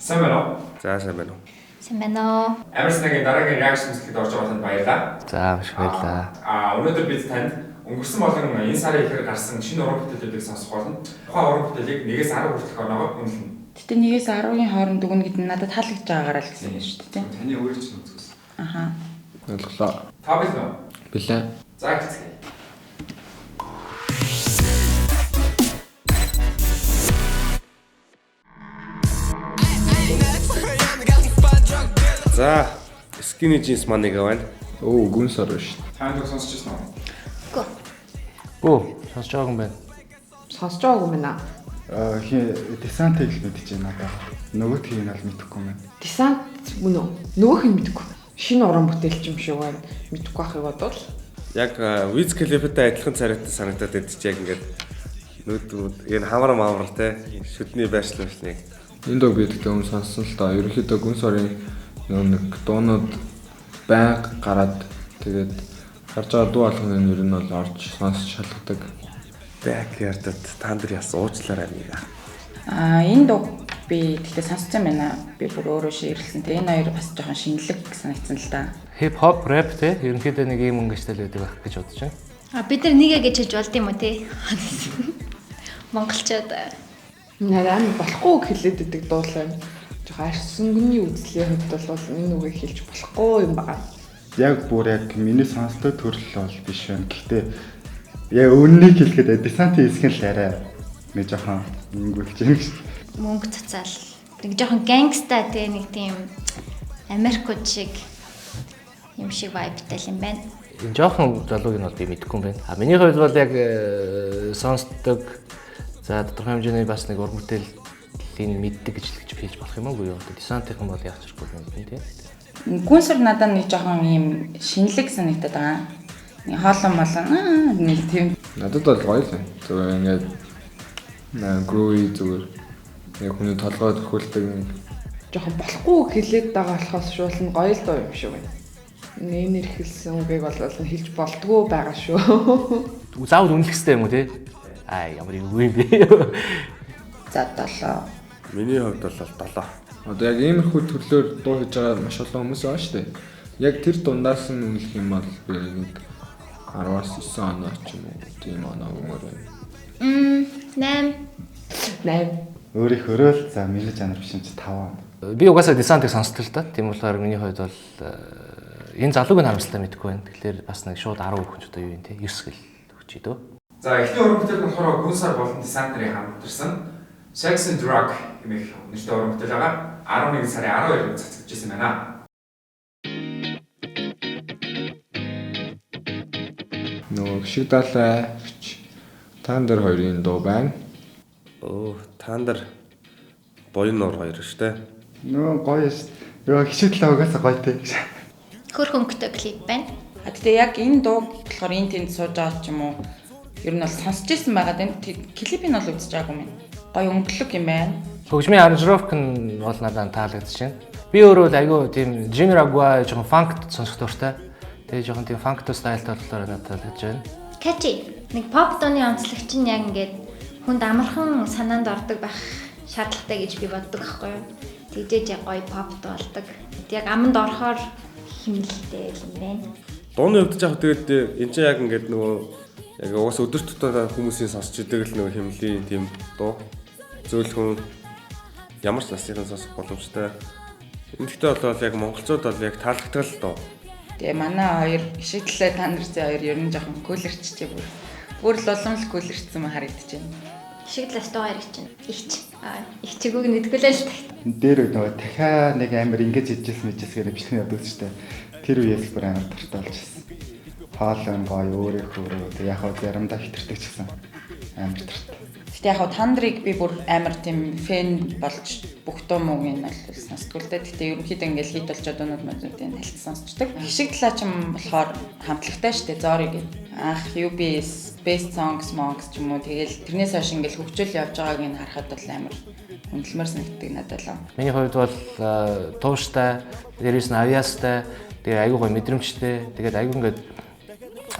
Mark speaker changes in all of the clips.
Speaker 1: Сайн байна уу?
Speaker 2: За сайн байна уу.
Speaker 3: Сайн байна уу?
Speaker 1: Амарснагийн дараагийн реакшн мэтлэгт орж байгаа танд баярлалаа.
Speaker 2: За маш баярлалаа.
Speaker 1: Өнөөдөр бид танд өнгөрсөн болон энэ сарын ихэр гарсан шинэ уран бүтээлүүдийг сонсох болно. Тухайн уран бүтээлийг 1-10 хүртэлх оноогоор үнэлнэ.
Speaker 4: Гэтэ 1-10-ийн хооронд дүгнэ гэдэг нь надад таалагдж байгаагаар л гэсэн юм шүү дээ.
Speaker 1: Таны өөрөө ч үзсэн.
Speaker 4: Аха.
Speaker 2: Ойлголоо.
Speaker 1: Та бил нөө?
Speaker 2: Билээ.
Speaker 1: За хэцгээ.
Speaker 2: За skinny jeans маныг аваа. Оо гүн сар шүү.
Speaker 1: Танд сонсч ирсэн үү?
Speaker 3: Гүү.
Speaker 2: Оо сонсож байгаа юм байна.
Speaker 4: Сонсож байгаагүй юм байна.
Speaker 5: Десантыг л мэдчихэе надад. Нөгөөдгийг нь бол мэдэхгүй юм байна.
Speaker 4: Десант мөн үү? Нөгөөх нь мэдэхгүй. Шинэ уран бүтээлч юм шиг байна. Мэдэхгүй ахыг бодвол.
Speaker 2: Яг Wiz Khalifa-тай адилхан царайтай санагдаад байдаг чи яг ингээд нүүдүүд энэ хамар маавар те шүдний байршлуулсан яг.
Speaker 6: Энэ дог би тэгтээ өмнө сонссон л да. Ерөнхийдөө гүн сарын нэг дуунууд байнга гараад тэгээд гарч байгаа дуу алхмын нэр нь бол орж сонсч шалгадаг.
Speaker 2: Backyard-д та нар яс уучлаарай нэг.
Speaker 4: Энэ дуу би тэгтээ сонссон байна. Би бүр өөрөө ширлсэн. Тэгээ энэ хоёр бас жоохон шинэлэг санагдсан л да.
Speaker 7: Хип хоп, рэп те ерөнхийдөө нэг юм өнгөжтэй байдаг байх гэж бодож байна.
Speaker 3: Бид нар нэгэ гэж хэлж болд юм уу те? Монголчууд
Speaker 4: Нараа болохгүй хэлээд идэг дуулаа. Жоохон арсангны үзлийн хувьд бол энэ үгийг хэлж болохгүй юм байна.
Speaker 5: Яг бүр яг миний сонсдог төрөл бол биш байна. Гэхдээ яг үннийг хэлэхэд десантын хэсэг л арай нэг жоохон өнгөлж юм шиг.
Speaker 3: мөнгө цацаал. Нэг жоохон гангста те нэг тийм Америкууд шиг юм шиг вайбтай л юм байна.
Speaker 7: Энэ жоохон залууг нь бол би мэдэхгүй юм байна. Миний хувьд бол яг сонсдог за тодорхой хэмжээний бас нэг уран бүтээлийн мэддэг гэж хэлж болох юм уу юу? Десантын бол яг зэрэггүй юм тийм.
Speaker 4: Гүнсэр надад нэг жоохон юм шинэлэг санагдаад байгаа. Нэг хоолон молон нэг тийм.
Speaker 6: Надад бол гоё л байна. Зүгээр ингээд groovy зүгээр яг хүний толгой төхөлдөг нэг
Speaker 4: Жоохон болохгүй хэлээд байгаа болохоос шуулна гоё л дуу юм шиг байна. Нэмэр хэлсэн үгийг бол хэлж болдгоо байгаа шүү.
Speaker 7: Заавал үнэлэх хэрэгтэй юм уу те? Ямар юм бэ?
Speaker 4: За 7.
Speaker 2: Миний хувьд бол 7.
Speaker 6: одоо яг иймэрхүү төрлөөр дуу хийж байгаа маш олон хүмүүс байгаа шүү дээ. Яг тэр дундаас нь үнэлэх юм бол би нэг 10-аас 9 оноо ч юм уу тийм оноо өгмөр байна.
Speaker 4: 8.
Speaker 5: Өөрийнхөө л за миний жанр биш юм чи 5.
Speaker 7: Би угаасаа десантыг сонсдог л да. Тийм болохоор миний хувьд бол энэ залууг нь харамсалтай мэдгүй байна. Тэгэхээр бас нэг шууд 10 өгөх ч одоо юу юм те? 9 гэл өгчий дөө.
Speaker 1: За эхний уран бүтээл нь болохоор гүн сар болон десант нарын хамтарсан Sex and Drug гэмээр нэртэй уран бүтээл байгаа. 11 сарын 12-нд цацагдчихсан байна.
Speaker 6: Нөгөө гişиг далай таан дээр хоёрын дуу байна.
Speaker 2: Оо та нар боён нуур хоёр шүү дээ.
Speaker 5: Нөө гоё ш. Ёо хичээл лагаас гоё те.
Speaker 3: Хөр хөнгөтэй клип байна.
Speaker 4: Тэгээ яг энэ дуу болохоор энэ тэнд сууж байгаа ч юм уу. Ер нь бол сонсч ирсэн байгаад энэ клипийг нь бол үзэж байгаагүй юм. Гоё өнгөлөг юм байна.
Speaker 7: Хөгжмийн аранжировк нь бол надад таалагдчихэж байна. Би өөрөө л айгүй тийм Jimmy Ragua жоохон фанк сонсох дуртай. Тэгээ жоохон тийм фанк стайлтай болохоор надад таалагдж байна.
Speaker 3: Catchy. Нэг pop дууны онцлог чинь яг ингээд хүнд амархан санаанд ордог байх шаардлагатай гэж би боддог байхгүй юу? Тэгжээж яг гоё pop болдог. Яг аманд орохоор химнэлтэй юм байна.
Speaker 2: Дууны хувьд яг тэгээд энэ чинь яг ингээд нөгөө яг уус өдөр тутмын хүмүүсийн сонсч идэг л нөгөө хэмнэлийн тийм дуу. Зөөлхөн ямар ч насныхан сонсох боломжтой. Энэхтэй бол яг монголчууд бол яг таалагддаг л дуу.
Speaker 4: Тэгээ манай хоёр гişиг талаа та нар зэ хоёр ер нь жоохон кулэрчтэй бүр. Бүр л олон л кулэрчсэн мөн харагдаж байна.
Speaker 3: Шиг талаас дуу харагч байна. Их чигүүг нэдгэлээ л тагт.
Speaker 5: Энэ дээр нөгөө дахиад нэг амир ингэж ижсэн мэжсгээр бичлэгийн яддаг шүү дээ. Тэр үеэс бүр амар тартай болж байсан. Хоолон гоё өөрөөхөө яг хаа заримдаа хитэрдэг ч гэсэн амар тартай.
Speaker 4: Гэтэ яг та нарыг би бүр амар тийм фэн болж бүх дуу муугийн бол сонсдгүй л дээ. Гэтэ ерөнхийдөө ингээл хит болчоод өнөд модуудын талт сонсчдаг. Гişиг талаа ч юм болохоор хамтлагтай шүү дээ. Зори гэдэг. Анх UBS Best Songs Monks ч юм уу тэгэл тэрнээс хойш ингээл хөгжөөл явж байгааг нь харахад бол амар үнэлмээр санагддаг надад л.
Speaker 7: Миний хувьд бол тууштай, дээрээс нь авьяастай, тэгээ айгүй гоё мэдрэмжтэй. Тэгээд айгүй ингээд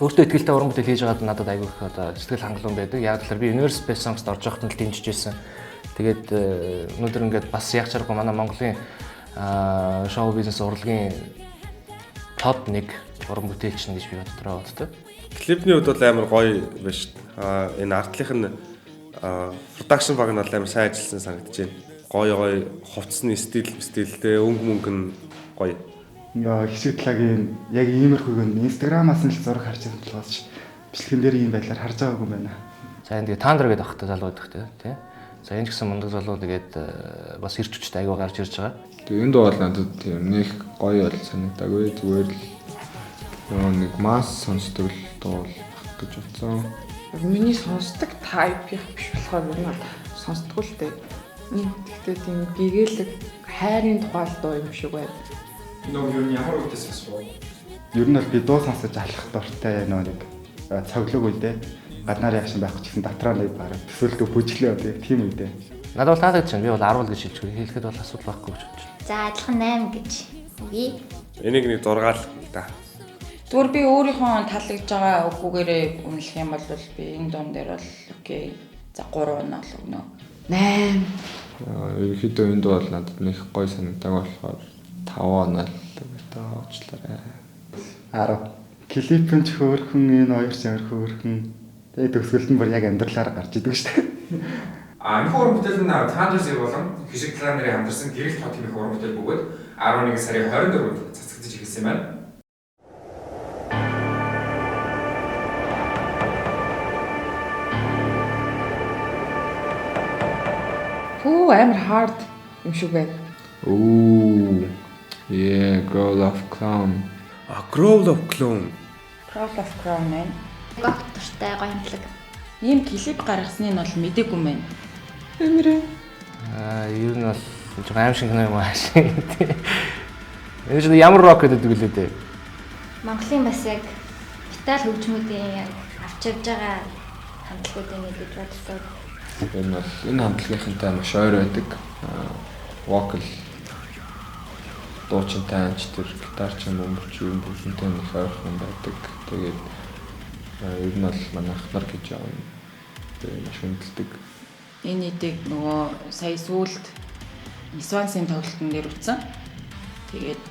Speaker 7: өөртөө ихтэй уран бүтээл хийж байгаад надад айгүй их одоо сэтгэл хангалуун байдаг. Яг л би Universe Best Songs-д орж явахад нь л дэмжиж байсан. Тэгээд өнөөдөр ингээд бас яг чаргагүй манай Монголын шоу бизнес урлагийн топ 1 уран бүтээлч нь гэж би бодлоо боддог.
Speaker 2: Клипний хувьд бол амар гоё биш. Энэ артлынх нь продакшн баг нь бол амар сайн ажилласан санагдаж байна. Гоё хувцсны стилтэй мөнгө нь гоё.
Speaker 5: Яа хэсэг талаагийн яг иймэрхүүг нь инстаграмаас нь л зураг харж байгаа болохоос бичлэгэн дээр ийм байдлаар харж байгаагүй байна.
Speaker 7: За энэ тэгээ Тандра гэдэг ахтай залуу байдаг тий. За энэ ч гэсэн мундаг залуу тэгээд бас ирч хүчтэй аягүй гарч ирж байгаа.
Speaker 6: Тэгээ энэ дуу бол надад тийм нэг гоё бол санагдаагүй. Зүгээр л нэг масс сонсдог л дуу байх гэж бодсон.
Speaker 8: Миний сонсдог тайп их биш болохоор ер нь сонсдоггүй л дээ. Гэхдээ тийм гэгээлэг хайрын тухай дуу юм шиг байна.
Speaker 1: Нөгөө юу ямар үгтэйс асуу.
Speaker 5: Ер нь бол би дуу сонсож алхах дуртай нэг цоглог үедээ гаднаар яашин байхгүй ч гэсэн дотроо нэг бараг төсөөлтөд бүжиглээ үү тийм үедээ.
Speaker 7: Надад бол таалагдж байна. Би бол 10 гэж хэлж байгаа. Хэлэхэд бол асуудал байхгүй гэж бодож байна.
Speaker 3: За адилхан 8 гэж. Үгүй.
Speaker 2: Энийг нэг 6 л да.
Speaker 4: Зүгээр би өөрийнхөө таалагдж байгаа үгүүгээрээ үнэлэх юм бол би энэ дуун дээр бол окей. За 3 оноо л өгнө.
Speaker 8: 8.
Speaker 6: Ерөнхийдөө энэ дуу бол надад нэг гоё санагдаг болохоор 5 оноо л гэдэг уучлаарай.
Speaker 5: 10. Клипэн ч хөөрхөн энэ хоёр ч амар хөөрхөн. Тэгээд төгсгөлд нь бүр яг амьдралаар гарч идэг шүү дээ.
Speaker 1: Энэ уран бүтээл нь Thundersig болон Хишиг талаа нарын хамтарсан гэрэл тоо тэмэх уран бүтээл бөгөөд 11 сарын 24-нд цацагдж эхэлсэн юм байна.
Speaker 8: Хөө амар hard юм шиг байна.
Speaker 6: Ooh. Yeah, Girl of Clown.
Speaker 2: Growl of Clown.
Speaker 4: Crawl of Crown man.
Speaker 3: Гогт туртай гоё юмлаг.
Speaker 4: Ийм клип гаргасныг нь бол мэдээгүй юм байна.
Speaker 8: Эмэрэ.
Speaker 7: Ер нь бол жоо аим шиг нэг юм ааш. Энэ ч ямар рок гэдэг үлээ дээ.
Speaker 3: Монголын бас яг метал хөгжмүүдийн яг авч явж байгаа хамтлагуудын нэг гэж боддог.
Speaker 6: Энэ бол энэ хамтлагийнхантай маш ойр байдаг. Вокал дуучинтай анч тэр гитарч юм уу ч юм бүгдтэй нэг ойрхон байдаг. Тэгээд ер нь бол манай ахнар гэж яав. Тэгээд маш хүндэлдэг.
Speaker 4: Энэ нийтийг нөгөө сая сүүлд Исвансын тоглолтын дээр үтсэн. Тэгээд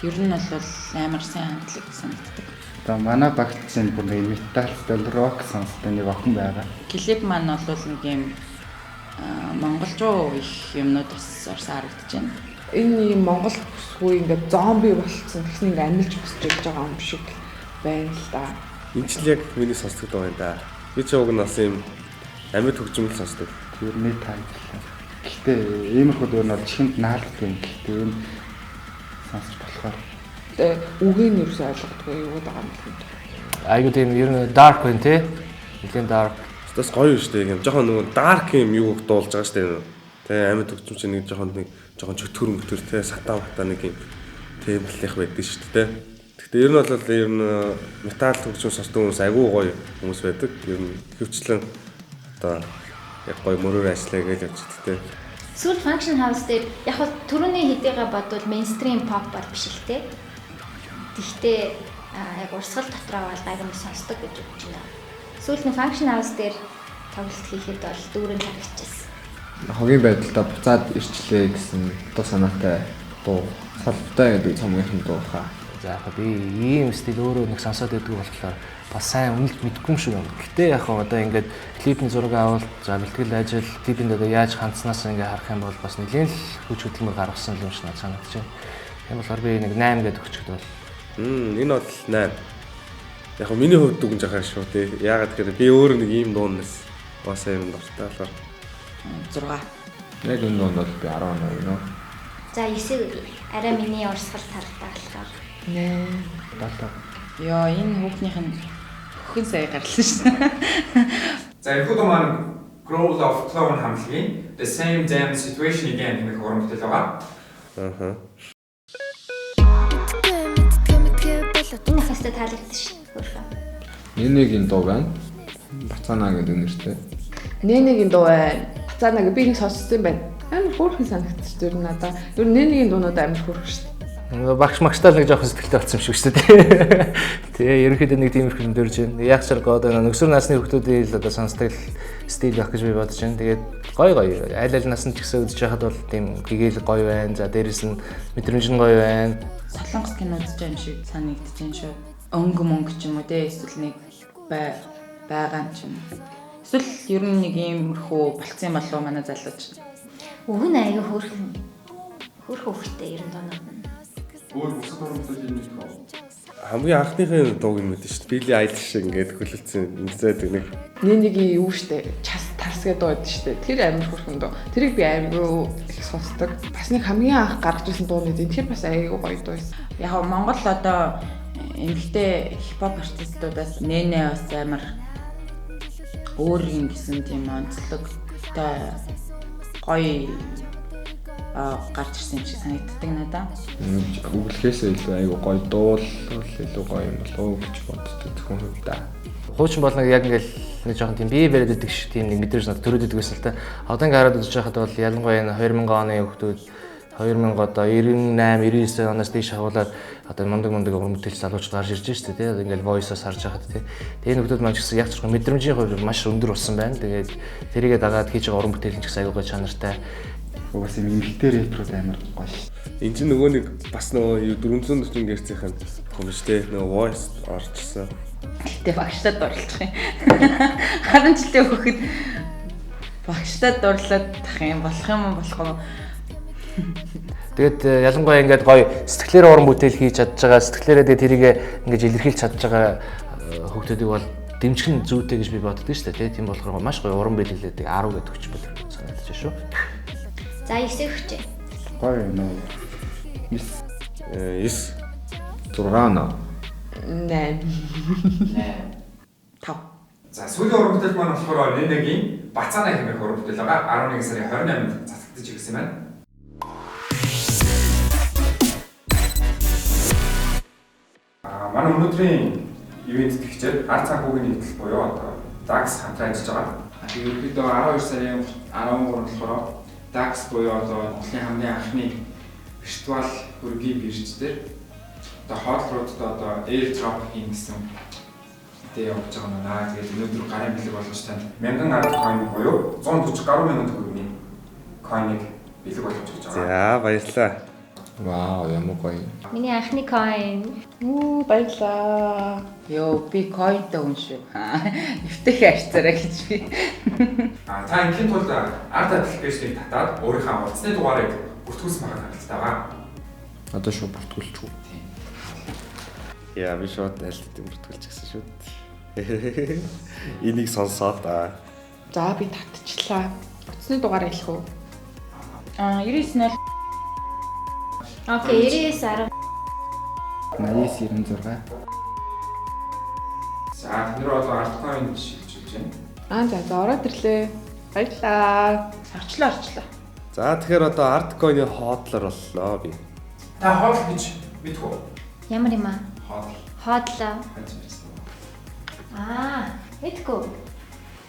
Speaker 4: ер нь бол амар сайн хамтлаг санагддаг.
Speaker 5: Одоо манай багт чинь бүр нэг метал стил рок сонсдог нэг охин байгаа.
Speaker 4: Клип маань бол нэг юм монголчуу их юмнууд бас орсон харагдаж байна.
Speaker 8: Энэ юм Монгол бүсгүй ингээд зомби болцсон гэсэн ингээд амилж босч явж байгаа юм шиг байна л да.
Speaker 2: Энэ ч л яг миний сонсдог дуу байна да. Би ч уг нь бас юм амьд хөгжмөл сонсдог.
Speaker 5: Тэрний тайлбарлаа. Гэхдээ иймэрхүү дуу нь бол чихэнд наалддаг юм. Гэхдээ энэ сонсож болохоор
Speaker 8: Тэгээ үгийн нэрс ойлгохгүй юу байгаа юм бэ?
Speaker 7: Айгуу тийм ер нь dark байна тий. Нэгэн dark.
Speaker 2: Бас гоё шүү дээ. Юм жоохон нөгөө dark юм юу дуулж байгаа шүү дээ. Тэ амьд хөгжим чинь нэг жоохон чөтгөр тэ сатаа бата нэг юм темплих байдаг шүү дээ. Гэхдээ ер нь бол ер нь метал хөгжим сонсдог хүмүүс айгүй гоё хүмүүс байдаг. Ер нь хөвчлэн одоо яг гоё мөрөөр ажиллая гэж явж байгаа тэ.
Speaker 3: Сүүл Function House дээр яг бол түрүүний хэдийгээ бодвол mainstream pop бар биш л те. Гэхдээ яг урсгал дотроо бол гайгүй сонсдог гэж бодож байна. Сүүл нь Function House дээр тоглолт хийхэд бол дүүрэн харагдчихсан.
Speaker 6: Хогийн байдалтай буцаад ирчлээ гэсэн дуу санаатай дуу салбартай гэдэг цомгийнхан дуу хаа.
Speaker 7: За яг би ийм стил өөрөө нэг сонсоод байдаг болохоор бас сайн үнэлж мэдэхгүй юм шиг байна. Гэтэ яг одоо ингээд клипний зураг авалт, за бэлтгэл ажил, клипинд одоо яаж хандсанаас ингээд харах юм бол бас нэлээд л хүч хөдөлмөр гаргасан юм шиг надад санагдаж байна. Тийм болохоор би нэг 8 гэдэг өгчөд бол.
Speaker 2: Энэ бол 8. Яг нь миний хувьд дүгнж байгаа шүү тий. Яагаад гэхээр би өөрөө нэг ийм дуунаас бас юм дуртай болохоор
Speaker 4: 6.
Speaker 6: Яг энэ дуу бол би 10 оноо өгнө.
Speaker 3: За 9 арай миний урсгал тарахтаа болохоор.
Speaker 8: Нэ.
Speaker 4: Яа энэ хүүхнийх нь хөхөн сая гарлаа шүү дээ.
Speaker 1: За энэ дуу маань Growl of Clown хамтлагийн The Same Damn Situation Again гэх уран бүтээл байгаа.
Speaker 3: Энэ хэсэгт таалагдсан шүү. Хөрхөн.
Speaker 6: Нэнэгийн дуу байна. Бацаана гэдэг нэртэй.
Speaker 8: Нэнэгийн дуу байна. Бацаана би нэг сонссон юм байна. Амар хөөрхөн санагдчих зүр надаа. Ер нь нэнэгийн дуунууд амар хөөрхөн шүү.
Speaker 7: Багш магтаал нэг жоох сэтгэлтэй болсон юм шиг шүү дээ. Тэгээ ерөнхийдөө нэг тийм их юм дөрж байна. Яг ч одоо нөхсөр насны хүмүүсийн л одоо сонсдог стил байх гэж би бодож байна. Тэгээд гоё аль аль нас нь ч гэсэн үзэж байхад бол тийм гэгэл гоё байна. За дээрэс нь мэдрэмж нь гоё байна.
Speaker 4: Солонгос кино үзэж байгаа юм шиг санагдаж байна шүү. Өнгө мөнгө ч юм уу те эсвэл нэг байгаа юм ч юм. Эсвэл ер нь нэг иймэрхүү болцсон болов уу манай залууч.
Speaker 3: Өвн аяга хөөрхөн хөвгтэй 90 доноод.
Speaker 2: Өөр бусад оромтол юм уу? Хамгийн анхныхын дууг юм мэдэн шүү дээ. Billie Eilish ингээд хөлөлцсөн үнэсээд нэг
Speaker 8: Нэг юу штэ час тарсгээд дууд штэ. Тэр амар хөрхөн дуу. Тэрийг би амар их сонсдог. Бас нэг хамгийн анх гаргаж ирсэн дуу нэг. Тэр бас аягүй гоё дуу байсан.
Speaker 4: Яг Монгол одоо эмэгтэй хипхоп артистуудаас нэнэ бас амар өөр юм гэсэн тийм онцлог та гоё гарч ирсэн юм шиг санагддаг надаа.
Speaker 6: Үглэхээс илүү айгу гоё дуул илүү гоё юм болов уу гэж боддог зөвхөн хөвдөө.
Speaker 7: Хуучин бол нэг яг ингээл нэг жоохон тийм бие бариад идэх шиг тийм нэг мэдрэмж надад төрөөд идэг байсан л та. Одоо ингээд хараад үзэж байхад бол ялангуяа энэ 2000 оны хүүхдүүд 2000 одоо 98 99 оноос дээш хавуулаад одоо мундаг уран бүтээлч залуучууд гарч ирж штэ тий. Ингээл voice-оос харж байхад тий. Тэгээ нөхдөд маань ч гэсэн яг ч мэдрэмжийн хувьд маш өндөр болсон байна. Тэгээд тэрийгээ дагаад хийж байгаа уран бүтээлч ч гэсэн аягүй гоё чанартай.
Speaker 5: Угаас юм эмхтэй рэтрүүд амар гоё ш.
Speaker 2: энэ чинь нөгөө нэг бас нөгөө 440 гэрцийнхэн хүмүүстэй нөгөө voice орчихсон.
Speaker 4: Гэтэ багштад дурлах юм. Харамчлалтай хөхөд багштад дурлаад тах юм болох юм болохгүй.
Speaker 7: Тэгээд ялангуяа ингээд гоё сэтгэлээр уран бүтээл хийж чадж байгаа, сэтгэлээрээ тэгээд тэрийг ингээд илэрхийлж чадж байгаа хүүхдүүдийг бол дэмжих нь зүйтэй гэж би боддог шүү дээ. Тийм болохоор маш гоё уран бүтээлээд 10 гэдэг хүч бол санагдаж байна шүү.
Speaker 3: За 9 хүчээ.
Speaker 5: Гоё нөө.
Speaker 6: 9 6
Speaker 4: 5.
Speaker 1: За сүүлийн уран бүтээл маань болохоор Нэнэгийн Бацаана хэмээх уран бүтээл байгаа. 11 сарын 28-нд цацагдаж ирсэн байна. Манай өнөөдрийн ивент тэгчээр ард санхүүгийн нэгдэл буюу одоо DAX хамтран ажиллаж байгаа. Тэгээд ерөнхийдөө 12 сарын 13-нд болохоор DAX буюу одоо Монголын хамгийн анхны виртуал хөргийн бирж дээр одоо хоолруудад одоо airdrop хийх гэсэн идея явуулж байгаа юм аа. Тэгээд өнөөдөр гарын бэлэг болгож тань 1000 ард coin буюу 140 гаруй мянган төгрөгийн coin-ыг бэлэг болгож өгч байгаа.
Speaker 2: За баярлалаа.
Speaker 6: Вау, ямар гоё.
Speaker 3: Миний анхны coin.
Speaker 8: Баярлаа.
Speaker 4: Йоо би coinтэй хүн шүү. Эвтэх харьцаарай гэж би.
Speaker 1: Та ингийн тулд арт аппликейшнийг татаад өөрийнхөө утасны дугаарыг бүртгүүлсэн байгаа хангалттай байгаа.
Speaker 6: Одоо шууд бүртгүүлчихв.
Speaker 2: Яа би шууд айлттай бүртгүүлж гисэн шүү. Энийг сонсоод
Speaker 8: За би татчихлаа. Утасны дугаар хэлэх үү?
Speaker 4: 99
Speaker 3: Окей, 99
Speaker 5: 80 96.
Speaker 1: За тэр бол арт coin шилжүүлж байна.
Speaker 8: За ороод ирлээ. Баярлаа.
Speaker 4: орчлоо.
Speaker 2: За тэгэхээр одоо Artcoin-ы хоодлоор боллоо би.
Speaker 1: Та хоол гэж мэдэх үү?
Speaker 3: Ямар юм аа?
Speaker 1: Хоол.
Speaker 3: Хоодлоо. Мэдгүй.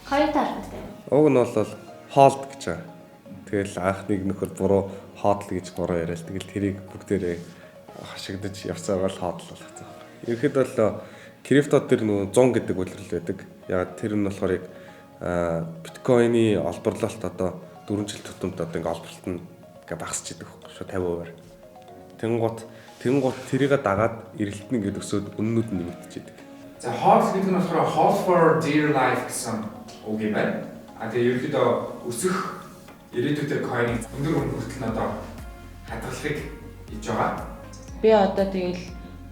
Speaker 3: Хоёр талтай.
Speaker 2: Уг нь бол хоолд гэж байгаа. Тэгэл анхныг нөхөр буруу хоодл гэж буруу яриад тэгэл тэрийг бүгдээрээ хашигдаж явцаагаар л хоодл болгоцсон. Ерхэд бол криптод төр нөгөө 100 гэдэг үйлрэл байдаг. Яг тэр нь болохоор яг биткойны олборлолт одоо 4 жил тутамд одоо ингээ олборлолт нь ингээ багасч идэг шүү 50%-аар. Тэнгуут тэрийг дагаад эрэлтэн ингээ өсөөд үннүүд нь нэмэгдэж идэг.
Speaker 1: За хоол гэдэг нь болохоор Howl for Dear Life гэсэн үг юм байна. Тэгээ ерөнхийдөө өсөх ирээдүйдээ coin-ыг өндөр хүртэл нь одоо хадгалахыг хийж байгаа.
Speaker 4: Би одоо тэгэл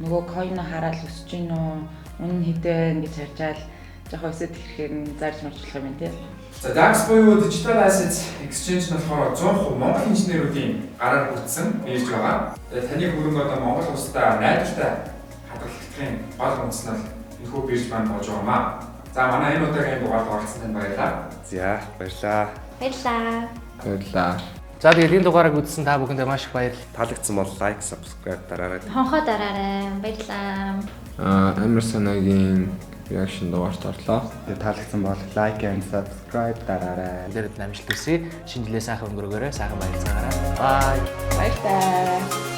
Speaker 4: нөгөө coin хараад өсөж гин үү? Үнэн хэдэн гэж харжаал жоохон өсөд ирэхээр зарж маржлах юм тий.
Speaker 1: За DAX буюу Digital Assets Exchange нь болохоор 100% Монгол инженеруудын гараар бүтсэн бирж байгаа. Тэгээ таны хөрөнгө одоо Монгол улстай найдвартай хадгалагдахын гол үндэс нь энэхүү бирж маань болж байгаамаа. За манай энэ удаагийн дугаард оролцсон танд баярлалаа.
Speaker 2: За баярлаа.
Speaker 6: Баярлаа.
Speaker 7: За тэгээд энэ дугаарыг үзсэн та бүхэндээ маш их баярлалаа.
Speaker 2: Таалагдсан бол лайк, subscribe дараарай.
Speaker 3: Хонхоо дараарай. Баярлалаа.
Speaker 6: Амар санаагийн реакшн дугаарт орлоо.
Speaker 5: Тэгээ таалагдсан бол like and subscribe дараарай.
Speaker 7: Дээрд намжилт хүсье. Шинэ жилээ сайхан өнгөрөөгөөрэй. Сайхан баярлцаагаарай. Bye.
Speaker 8: Баярлалаа.